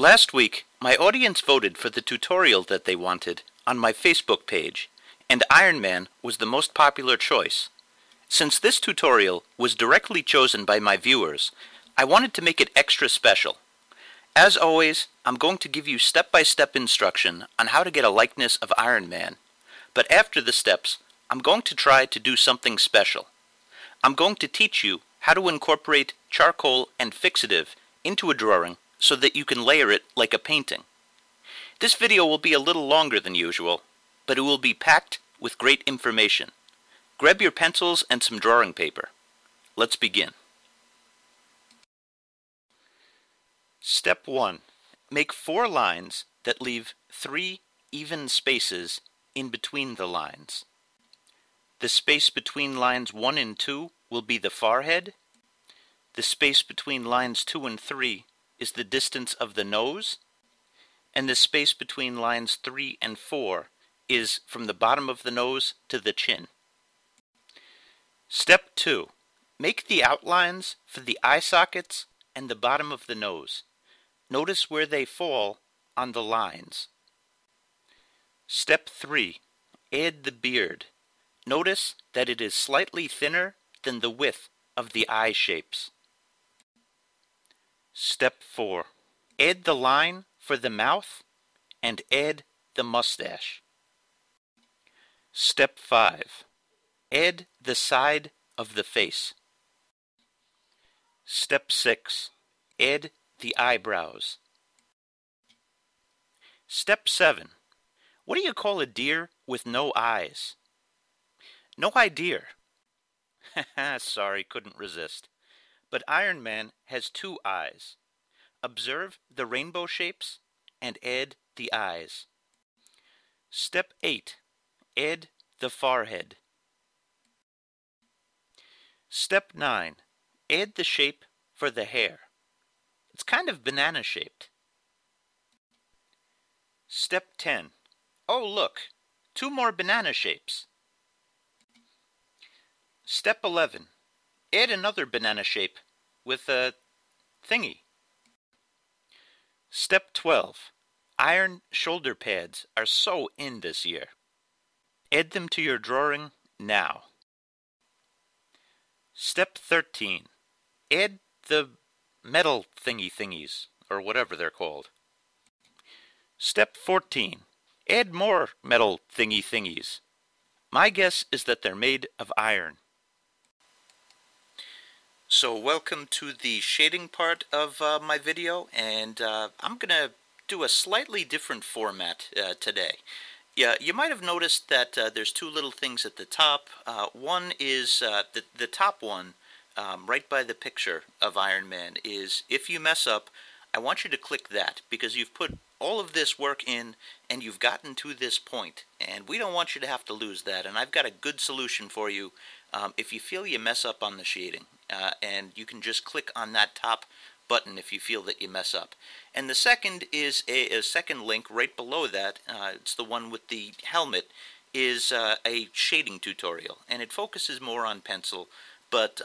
Last week, my audience voted for the tutorial that they wanted on my Facebook page, and Iron Man was the most popular choice. Since this tutorial was directly chosen by my viewers, I wanted to make it extra special. As always, I'm going to give you step-by-step instruction on how to get a likeness of Iron Man, but after the steps, I'm going to try to do something special. I'm going to teach you how to incorporate charcoal and fixative into a drawing so that you can layer it like a painting. This video will be a little longer than usual, but it will be packed with great information. Grab your pencils and some drawing paper. Let's begin. Step 1. Make 4 lines that leave 3 even spaces in between the lines. The space between lines 1 and 2 will be the forehead. The space between lines 2 and 3 is the distance of the nose, and the space between lines 3 and 4 is from the bottom of the nose to the chin. Step 2. Make the outlines for the eye sockets and the bottom of the nose. Notice where they fall on the lines. Step 3. Add the beard. Notice that it is slightly thinner than the width of the eye shapes. Step 4. Add the line for the mouth and add the mustache. Step 5. Add the side of the face. Step 6. Add the eyebrows. Step 7. What do you call a deer with no eyes? No idea. Sorry, couldn't resist. But Iron Man has 2 eyes. Observe the rainbow shapes and add the eyes. Step 8. Add the forehead. Step 9. Add the shape for the hair. It's kind of banana shaped. Step 10. Oh look, 2 more banana shapes. Step 11. Add another banana shape with a thingy. Step 12. Iron shoulder pads are so in this year. Add them to your drawing now. Step 13. Add the metal thingies, or whatever they're called. Step 14. Add more metal thingies. My guess is that they're made of iron. So welcome to the shading part of my video, and I'm going to do a slightly different format today. Yeah, you might have noticed that there's 2 little things at the top. One is the top one, right by the picture of Iron Man, is if you mess up, I want you to click that, because you've put all of this work in and you've gotten to this point, and we don't want you to have to lose that, and I've got a good solution for you if you feel you mess up on the shading. And you can just click on that top button if you feel that you mess up. And the second is a second link right below that. It's the one with the helmet, is a shading tutorial, and it focuses more on pencil, but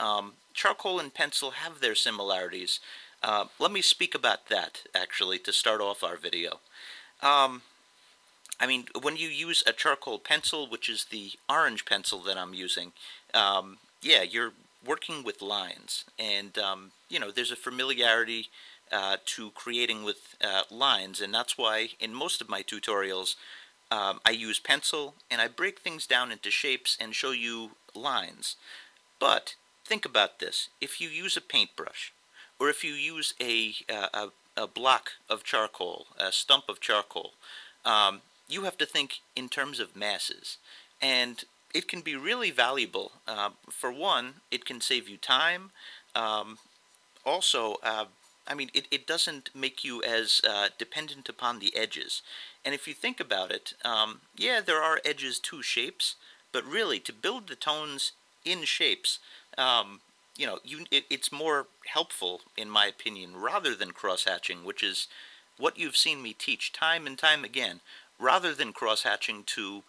charcoal and pencil have their similarities. Let me speak about that, actually, to start off our video. I mean, when you use a charcoal pencil, which is the orange pencil that I'm using, yeah, you're working with lines, and you know, there's a familiarity to creating with lines, and that's why in most of my tutorials I use pencil and I break things down into shapes and show you lines. But think about this: if you use a paintbrush, or if you use a block of charcoal, a stump of charcoal, you have to think in terms of masses, and it can be really valuable. For one, it can save you time. Also, I mean, it doesn't make you as dependent upon the edges. And if you think about it, yeah, there are edges to shapes, but really, to build the tones in shapes, you know, it's more helpful, in my opinion, rather than cross-hatching, which is what you've seen me teach time and time again, rather than cross-hatching to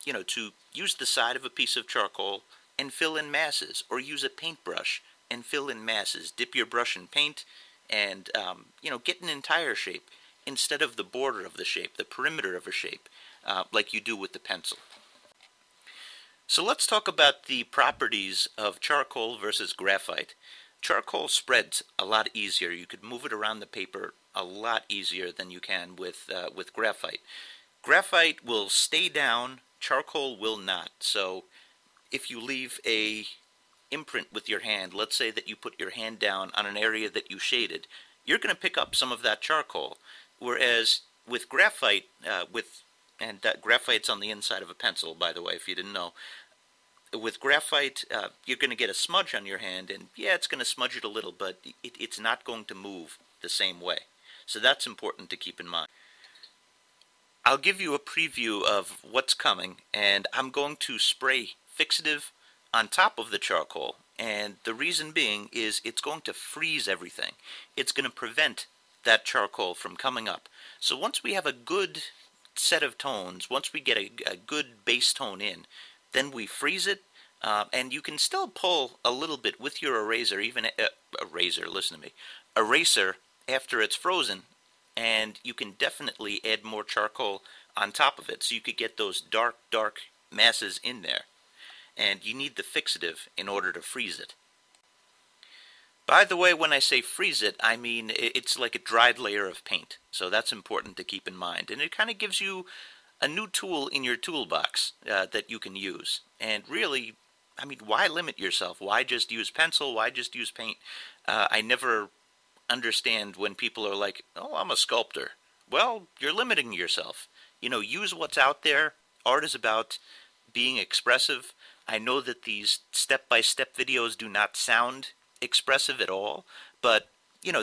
you know, to use the side of a piece of charcoal and fill in masses, or use a paintbrush and fill in masses. Dip your brush in paint and get an entire shape instead of the border of the shape, the perimeter of a shape, like you do with the pencil. So let's talk about the properties of charcoal versus graphite. Charcoal spreads a lot easier. You could move it around the paper a lot easier than you can with graphite. Graphite will stay down, charcoal will not. So if you leave a imprint with your hand, let's say that you put your hand down on an area that you shaded, you're going to pick up some of that charcoal. Whereas with graphite, graphite's on the inside of a pencil, by the way, if you didn't know. With graphite, you're going to get a smudge on your hand, and yeah, it's going to smudge it a little, but it's not going to move the same way. So that's important to keep in mind. I'll give you a preview of what's coming, and I'm going to spray fixative on top of the charcoal, and the reason being is it's going to freeze everything. It's going to prevent that charcoal from coming up. So once we have a good set of tones, once we get a good base tone in, then we freeze it, and you can still pull a little bit with your eraser, eraser after it's frozen, and you can definitely add more charcoal on top of it, so you could get those dark masses in there. And you need the fixative in order to freeze it. By the way, when I say freeze it, I mean it's like a dried layer of paint, so that's important to keep in mind. And it kind of gives you a new tool in your toolbox that you can use. And really, I mean, why limit yourself? Why just use pencil? Why just use paint? I never understand when people are like, oh, I'm a sculptor. Well, you're limiting yourself. Use what's out there. Art is about being expressive. I know that these step-by-step videos do not sound expressive at all, but,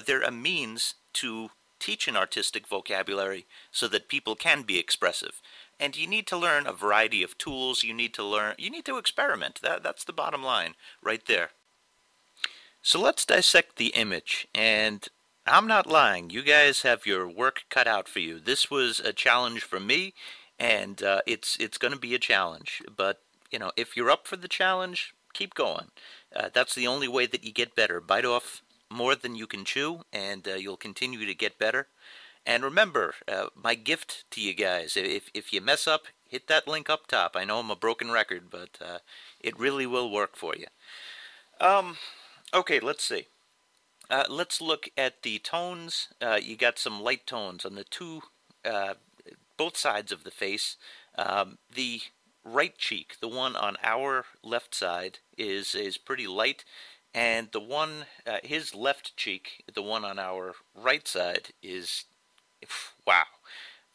they're a means to teach an artistic vocabulary so that people can be expressive. And you need to learn a variety of tools. You need to experiment. That's the bottom line right there. So let's dissect the image, and I'm not lying. You guys have your work cut out for you. This was a challenge for me, and it's going to be a challenge. But, if you're up for the challenge, keep going. That's the only way that you get better. Bite off more than you can chew, and you'll continue to get better. And remember, my gift to you guys, if you mess up, hit that link up top. I know I'm a broken record, but it really will work for you. Okay, let's see. Let's look at the tones. You got some light tones on the both sides of the face. The right cheek, the one on our left side, is pretty light, and the one, his left cheek, the one on our right side, is, wow,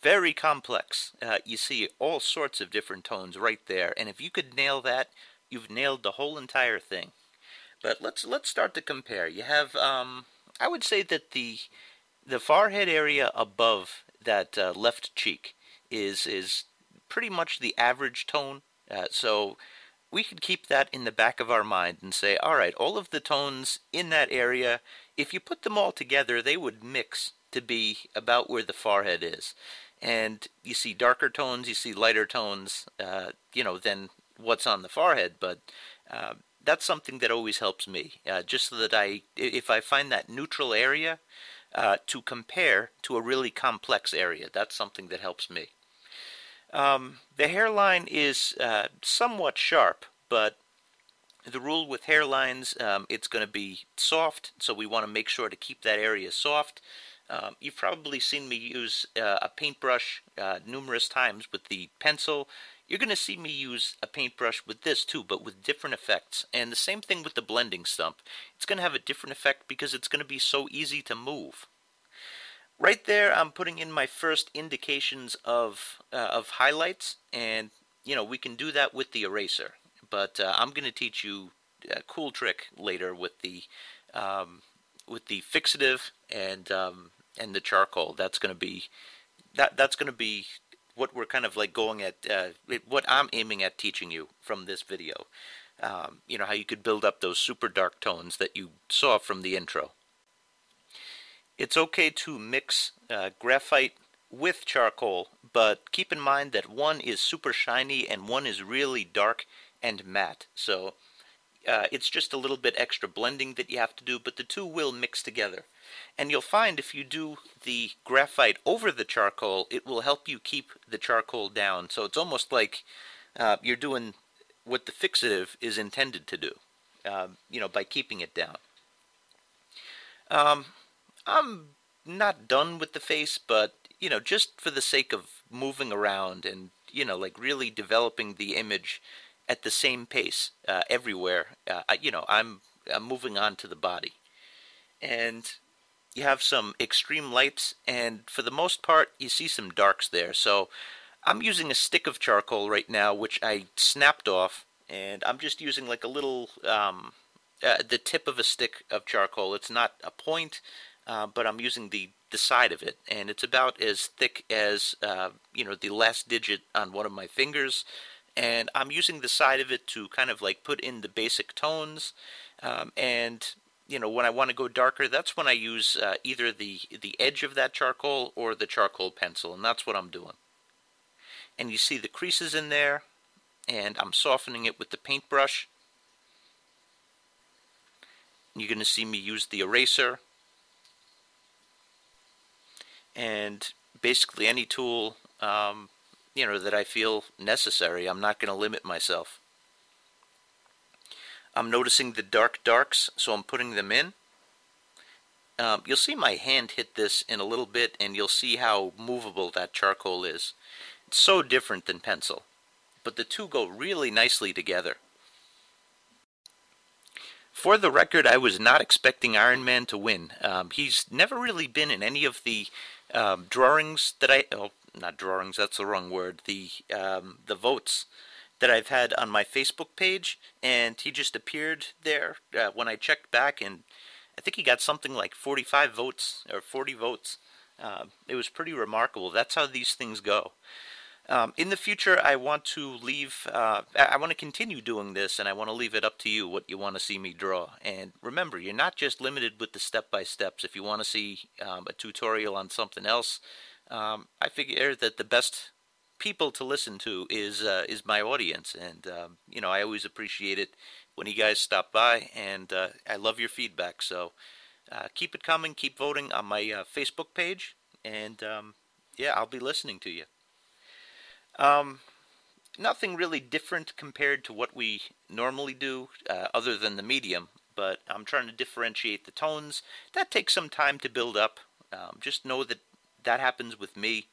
very complex. You see all sorts of different tones right there, and if you could nail that, you've nailed the whole entire thing. But let's start to compare. You have, I would say that the forehead area above that left cheek is pretty much the average tone. So we could keep that in the back of our mind and say, all right, all of the tones in that area, if you put them all together, they would mix to be about where the forehead is. And you see darker tones, you see lighter tones, than what's on the forehead, but that's something that always helps me, just so that if I find that neutral area, to compare to a really complex area. That's something that helps me. The hairline is somewhat sharp, but the rule with hairlines, it's going to be soft, so we want to make sure to keep that area soft. You've probably seen me use a paintbrush numerous times with the pencil. You're going to see me use a paintbrush with this too, but with different effects. And the same thing with the blending stump. It's going to have a different effect because it's going to be so easy to move. Right there, I'm putting in my first indications of highlights, and we can do that with the eraser. But I'm going to teach you a cool trick later with the fixative and the charcoal. That's going to be what we're kind of like going at, what I'm aiming at teaching you from this video. How you could build up those super dark tones that you saw from the intro. It's okay to mix graphite with charcoal, but keep in mind that one is super shiny and one is really dark and matte. So it's just a little bit extra blending that you have to do, but the two will mix together. And you'll find if you do the graphite over the charcoal, it will help you keep the charcoal down. So it's almost like you're doing what the fixative is intended to do, by keeping it down. I'm not done with the face, but, just for the sake of moving around and, like really developing the image at the same pace everywhere, I'm moving on to the body. And you have some extreme lights, and for the most part, you see some darks there. So I'm using a stick of charcoal right now, which I snapped off, and I'm just using like a little, the tip of a stick of charcoal. It's not a point, but I'm using the side of it, and it's about as thick as, the last digit on one of my fingers. And I'm using the side of it to kind of like put in the basic tones, and when I want to go darker, that's when I use either the edge of that charcoal or the charcoal pencil, and that's what I'm doing. And you see the creases in there, and I'm softening it with the paintbrush. You're going to see me use the eraser, and basically any tool that I feel necessary. I'm not going to limit myself. I'm noticing the darks, so I'm putting them in. You'll see my hand hit this in a little bit, and you'll see how movable that charcoal is. It's so different than pencil, but the two go really nicely together. For the record, I was not expecting Iron Man to win. He's never really been in any of the drawings that not drawings, that's the wrong word, the votes that I've had on my Facebook page, and he just appeared there when I checked back, and I think he got something like 45 votes, or 40 votes. It was pretty remarkable. That's how these things go. In the future, I want to I want to continue doing this, and I want to leave it up to you what you want to see me draw. And remember, you're not just limited with the step-by-steps. If you want to see a tutorial on something else, I figure that the best people to listen to is my audience, and I always appreciate it when you guys stop by, and I love your feedback. So keep it coming, keep voting on my Facebook page, and yeah, I'll be listening to you. Nothing really different compared to what we normally do, other than the medium, but I'm trying to differentiate the tones. That takes some time to build up. Just know that that happens with me.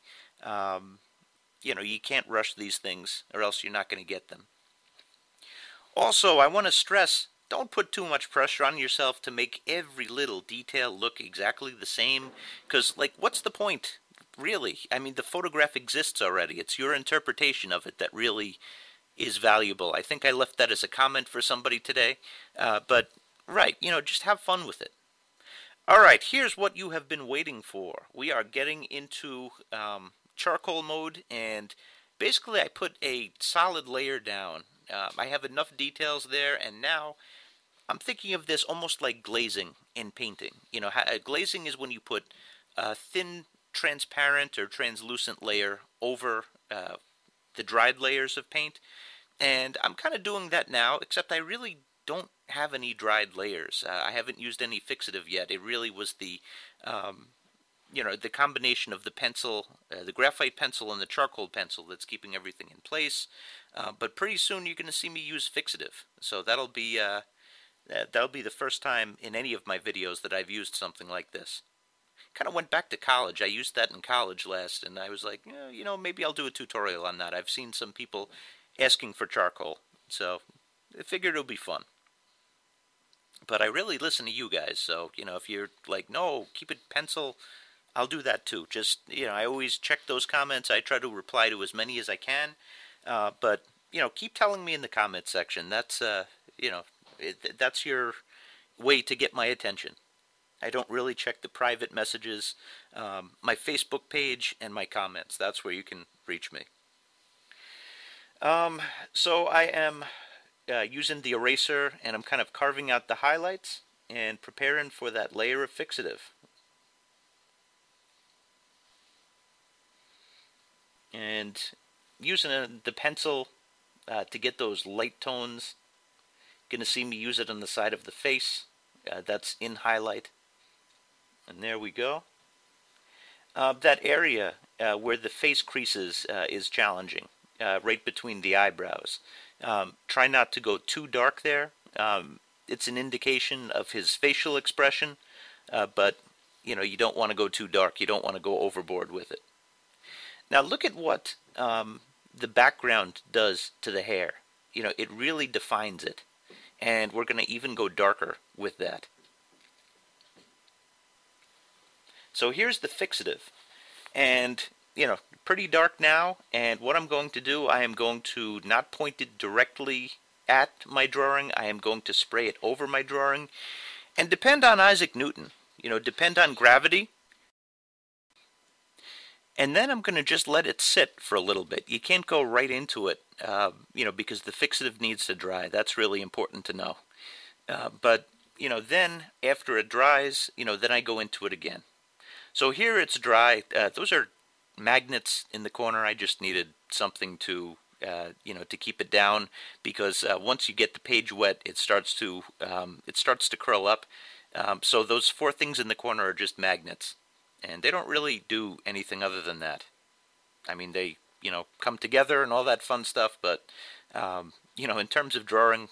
You can't rush these things, or else you're not going to get them. Also, I want to stress, don't put too much pressure on yourself to make every little detail look exactly the same, because, what's the point? Really, I mean, the photograph exists already. It's your interpretation of it that really is valuable. I think I left that as a comment for somebody today. But, right, just have fun with it. All right, here's what you have been waiting for. We are getting into charcoal mode, and basically I put a solid layer down. I have enough details there, and now I'm thinking of this almost like glazing in painting. Glazing is when you put a thin transparent or translucent layer over the dried layers of paint, and I'm kind of doing that now, except I really don't have any dried layers. I haven't used any fixative yet. It really was the the combination of the pencil, the graphite pencil and the charcoal pencil that's keeping everything in place. But pretty soon you're going to see me use fixative, so that'll be the first time in any of my videos that I've used something like this. Kind of went back to college. I used that in college last, and I was like, maybe I'll do a tutorial on that. I've seen some people asking for charcoal, so I figured it'll be fun. But I really listen to you guys, so, if you're like, no, keep it pencil, I'll do that too. Just, I always check those comments. I try to reply to as many as I can, but, keep telling me in the comments section. That's, that's your way to get my attention. I don't really check the private messages, my Facebook page, and my comments. That's where you can reach me. So I am using the eraser, and I'm kind of carving out the highlights and preparing for that layer of fixative. And using the pencil to get those light tones. Going to see me use it on the side of the face. That's in highlight. And there we go. That area where the face creases is challenging, right between the eyebrows. Try not to go too dark there. It's an indication of his facial expression, but you don't want to go too dark. You don't want to go overboard with it. Now look at what the background does to the hair. It really defines it, and we're going to even go darker with that. So here's the fixative, and pretty dark now, and what I'm going to do, I am going to not point it directly at my drawing. I am going to spray it over my drawing, and depend on Isaac Newton, depend on gravity, and then I'm going to just let it sit for a little bit. You can't go right into it, because the fixative needs to dry. That's really important to know. But then after it dries, then I go into it again. So here it's dry. Those are magnets in the corner. I just needed something to, to keep it down, because once you get the page wet, it starts to curl up. So those 4 things in the corner are just magnets, and they don't really do anything other than that. I mean, they come together and all that fun stuff, but in terms of drawing,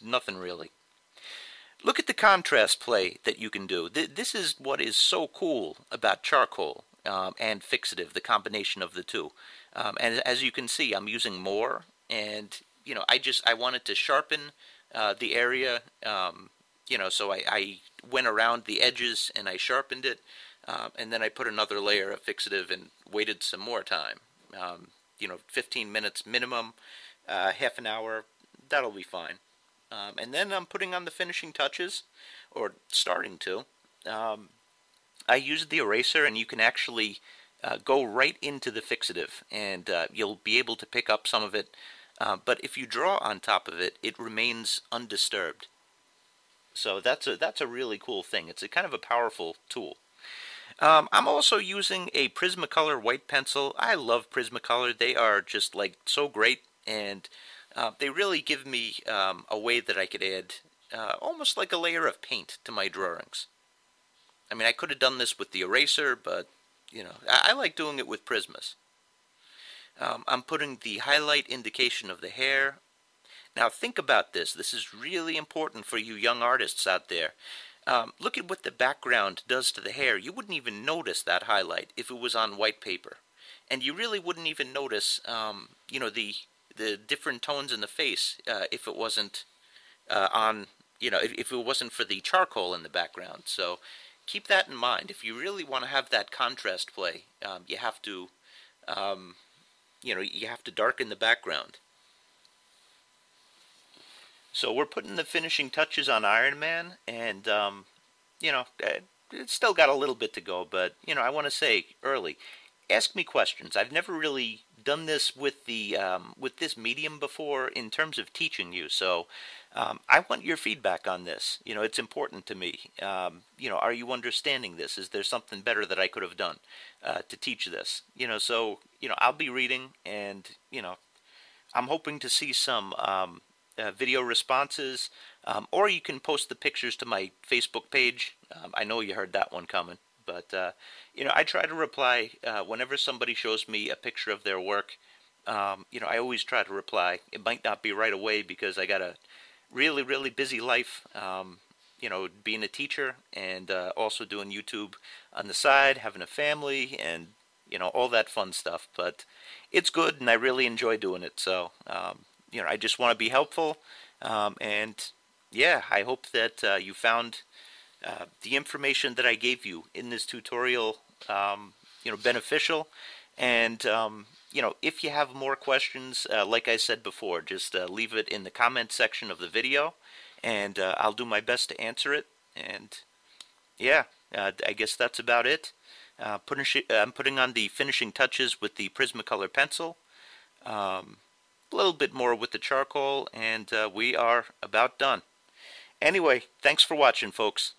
nothing really. Look at the contrast play that you can do. This is what is so cool about charcoal and fixative, the combination of the two. And as you can see, I'm using more, and I wanted to sharpen the area. So I went around the edges and I sharpened it, and then I put another layer of fixative and waited some more time. 15 minutes minimum, half an hour, that'll be fine. And then I'm putting on the finishing touches, or starting to. I used the eraser, and you can actually go right into the fixative, and you'll be able to pick up some of it. But if you draw on top of it, it remains undisturbed. So that's a really cool thing. It's a kind of a powerful tool. I'm also using a Prismacolor white pencil. I love Prismacolor. They are just like so great, and they really give me a way that I could add almost like a layer of paint to my drawings. I mean, I could have done this with the eraser, but I like doing it with Prismas. I'm putting the highlight indication of the hair. Now think about this. This is really important for you young artists out there. Look at what the background does to the hair. You wouldn't even notice that highlight if it was on white paper. And you really wouldn't even notice, the different tones in the face if it wasn't if it wasn't for the charcoal in the background. So keep that in mind. If you really want to have that contrast play, you have to you have to darken the background. So we're putting the finishing touches on Iron Man, and it's still got a little bit to go, but I want to say early, ask me questions. I've never really done this with the with this medium before in terms of teaching you, so I want your feedback on this. It's important to me. Are you understanding this? Is there something better that I could have done to teach this? So I'll be reading, and I'm hoping to see some video responses, or you can post the pictures to my Facebook page. I know you heard that one coming, but I try to reply whenever somebody shows me a picture of their work. I always try to reply. It might not be right away because I got a really busy life, being a teacher, and also doing YouTube on the side, having a family, and all that fun stuff. But it's good, and I really enjoy doing it. So I just want to be helpful, and yeah, I hope that you found the information that I gave you in this tutorial beneficial. And if you have more questions, like I said before, just leave it in the comment section of the video, and I'll do my best to answer it. And yeah, I guess that's about it. I'm putting on the finishing touches with the Prismacolor pencil, a little bit more with the charcoal, and we are about done. Anyway, thanks for watching, folks.